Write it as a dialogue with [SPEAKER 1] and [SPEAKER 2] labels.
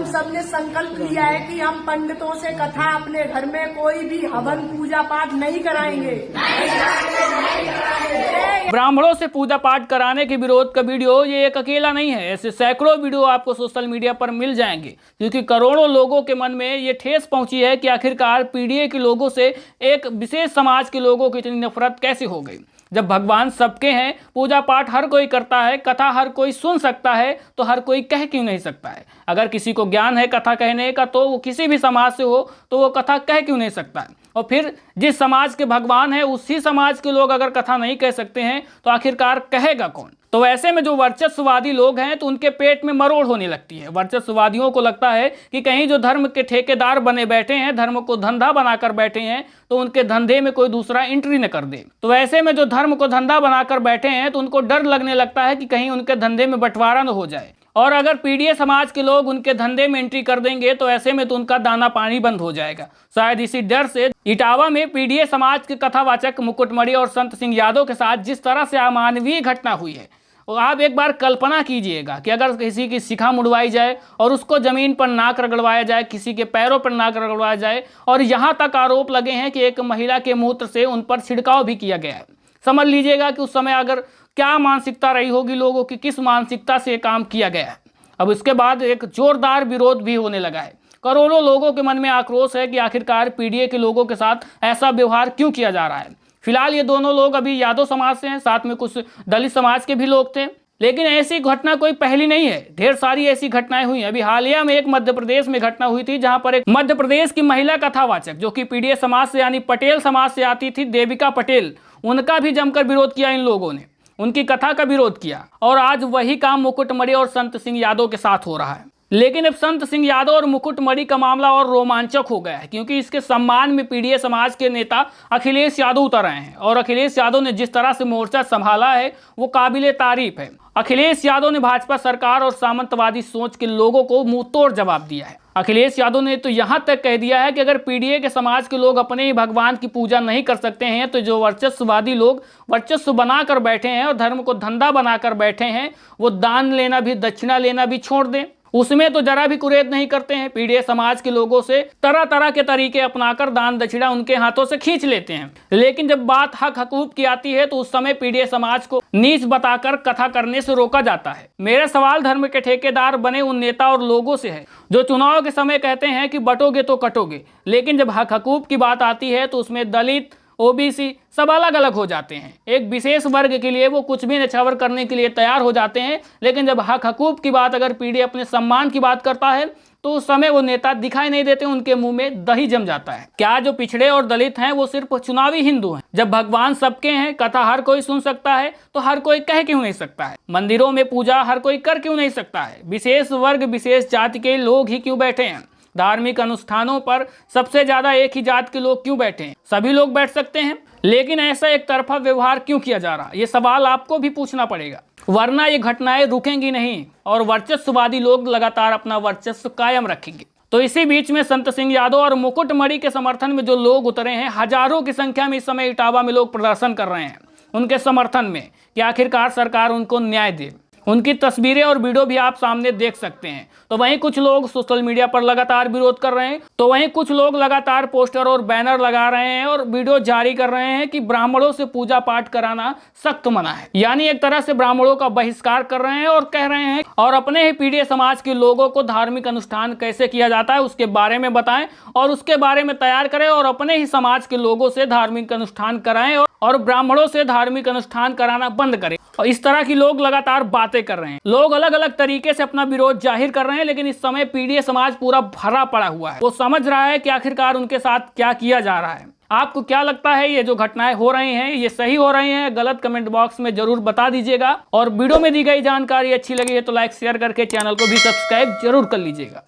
[SPEAKER 1] सब ने संकल्प लिया है कि हम पंडितों से कथा अपने घर में कोई भी हवन पूजा पाठ नहीं कराएंगे।
[SPEAKER 2] ब्राह्मणों से पूजा पाठ कराने के विरोध का वीडियो ये एक अकेला नहीं है, ऐसे सैकड़ों वीडियो आपको सोशल मीडिया पर मिल जाएंगे, क्योंकि करोड़ों लोगों के मन में ये ठेस पहुंची है कि आखिरकार पीडीए के लोगों से एक विशेष समाज के लोगों की इतनी नफरत कैसे हो गई। जब भगवान सबके हैं, पूजा पाठ हर कोई करता है, कथा हर कोई सुन सकता है, तो हर कोई कह क्यों नहीं सकता है। अगर किसी को ज्ञान है कथा कहने का, तो वो किसी भी समाज से हो तो वो कथा कह क्यों नहीं सकता है। और फिर जिस समाज के भगवान है उसी समाज के लोग अगर कथा नहीं कह सकते हैं तो आखिरकार कहेगा कौन। तो ऐसे में जो वर्चस्ववादी लोग हैं तो उनके पेट में मरोड़ होने लगती है। वर्चस्ववादियों को लगता है कि कहीं जो धर्म के ठेकेदार बने बैठे हैं, धर्म को धंधा बनाकर बैठे हैं, तो उनके धंधे में कोई दूसरा एंट्री न कर दे। तो ऐसे में जो धर्म को धंधा बनाकर बैठे हैं तो उनको डर लगने लगता है कि कहीं उनके धंधे में बंटवारा न हो जाए। और अगर पीडीए समाज के लोग उनके धंधे में एंट्री कर देंगे तो ऐसे में तो उनका दाना पानी बंद हो जाएगा। शायद इसी डर से इटावा में पीडीए समाज के कथावाचक मुकुटमणि और संत सिंह यादव के साथ जिस तरह से अमानवीय घटना हुई है, और आप एक बार कल्पना कीजिएगा कि अगर किसी की शिखा मुड़वाई जाए और उसको जमीन पर नाक रगड़वाया जाए, किसी के पैरों पर नाक रगड़वाया जाए, और यहाँ तक आरोप लगे हैं कि एक महिला के मूत्र से उन पर छिड़काव भी किया गया है। समझ लीजिएगा कि उस समय अगर क्या मानसिकता रही होगी लोगों की, किस मानसिकता से काम किया गया है। अब इसके बाद एक जोरदार विरोध भी होने लगा है। करोड़ों लोगों के मन में आक्रोश है कि आखिरकार पीडीए के लोगों के साथ ऐसा व्यवहार क्यों किया जा रहा है। फिलहाल ये दोनों लोग अभी यादव समाज से हैं, साथ में कुछ दलित समाज के भी लोग थे, लेकिन ऐसी घटना कोई पहली नहीं है। ढेर सारी ऐसी घटनाएं हुई। अभी हालिया में एक मध्य प्रदेश में घटना हुई थी, जहां पर एक मध्य प्रदेश की महिला कथावाचक जो कि पीडीए समाज से यानी पटेल समाज से आती थी, देविका पटेल, उनका भी जमकर विरोध किया इन लोगों ने, उनकी कथा का विरोध किया। और आज वही काम मुकुटमणि और संत सिंह यादव के साथ हो रहा है। लेकिन अब संत सिंह यादव और मुकुटमणि का मामला और रोमांचक हो गया है, क्योंकि इसके सम्मान में पीडीए समाज के नेता अखिलेश यादव उतर आए हैं। और अखिलेश यादव ने जिस तरह से मोर्चा संभाला है वो काबिले तारीफ है। अखिलेश यादव ने भाजपा सरकार और सामंतवादी सोच के लोगों को मुंह तोड़ जवाब दिया है। अखिलेश यादव ने तो यहां तक कह दिया है कि अगर पीडीए के समाज के लोग अपने ही भगवान की पूजा नहीं कर सकते हैं, तो जो वर्चस्ववादी लोग वर्चस्व बनाकर बैठे हैं और धर्म को धंधा बनाकर बैठे हैं, वो दान लेना भी, दक्षिणा लेना भी छोड़ दें। उसमें तो जरा भी कुरेद नहीं करते हैं। पीडीए समाज के लोगों से तरह तरह के तरीके अपनाकर दान दक्षिणा उनके हाथों से खींच लेते हैं। लेकिन जब बात हक हकूक की आती है तो उस समय पीडीए समाज को नीच बताकर कथा करने से रोका जाता है। मेरा सवाल धर्म के ठेकेदार बने उन नेता और लोगों से है जो चुनाव के समय कहते हैं कि बटोगे तो कटोगे, लेकिन जब हक हकूक की बात आती है तो उसमें दलित, ओबीसी सब अलग अलग हो जाते हैं। एक विशेष वर्ग के लिए वो कुछ भी न्यौछावर करने के लिए तैयार हो जाते हैं, लेकिन जब हक हकूक की बात, अगर पीडीए अपने सम्मान की बात करता है तो उस समय वो नेता दिखाई नहीं देते, उनके मुंह में दही जम जाता है। क्या जो पिछड़े और दलित हैं वो सिर्फ चुनावी हिंदू हैं? जब भगवान सबके हैं, कथा हर कोई सुन सकता है, तो हर कोई कह क्यों नहीं सकता है? मंदिरों में पूजा हर कोई कर क्यों नहीं सकता है? विशेष वर्ग, विशेष जाति के लोग ही क्यों बैठे हैं? धार्मिक अनुष्ठानों पर सबसे ज्यादा एक ही जात के लोग क्यों बैठे हैं? सभी लोग बैठ सकते हैं, लेकिन ऐसा एक तरफा व्यवहार क्यों किया जा रहा है? ये सवाल आपको भी पूछना पड़ेगा, वरना ये घटनाएं रुकेंगी नहीं और वर्चस्ववादी लोग लगातार अपना वर्चस्व कायम रखेंगे। तो इसी बीच में संत सिंह यादव और मुकुटमणि के समर्थन में जो लोग उतरे हैं, हजारों की संख्या में इस समय इटावा में लोग प्रदर्शन कर रहे हैं उनके समर्थन में कि आखिरकार सरकार उनको न्याय दे। उनकी तस्वीरें और वीडियो भी आप सामने देख सकते हैं। तो वहीं कुछ लोग सोशल मीडिया पर लगातार विरोध कर रहे हैं, तो वहीं कुछ लोग लगातार पोस्टर और बैनर लगा रहे हैं और वीडियो जारी कर रहे हैं कि ब्राह्मणों से पूजा पाठ कराना सख्त मना है। यानी एक तरह से ब्राह्मणों का बहिष्कार कर रहे हैं और कह रहे हैं और अपने ही पीडीए समाज के लोगों को धार्मिक अनुष्ठान कैसे किया जाता है उसके बारे में बताएं और उसके बारे में तैयार करें और अपने ही समाज के लोगों से धार्मिक अनुष्ठान कराएं और ब्राह्मणों से धार्मिक अनुष्ठान कराना बंद करें। और इस तरह की लोग लगातार बातें कर रहे हैं। लोग अलग अलग तरीके से अपना विरोध जाहिर कर रहे हैं, लेकिन इस समय पीडीए समाज पूरा भरा पड़ा हुआ है। वो समझ रहा है कि आखिरकार उनके साथ क्या किया जा रहा है। आपको क्या लगता है, ये जो घटनाएं हो रही हैं ये सही हो रही हैं? गलत कमेंट बॉक्स में जरूर बता दीजिएगा। और वीडियो में दी गई जानकारी अच्छी लगी है तो लाइक शेयर करके चैनल को भी सब्सक्राइब जरूर कर लीजिएगा।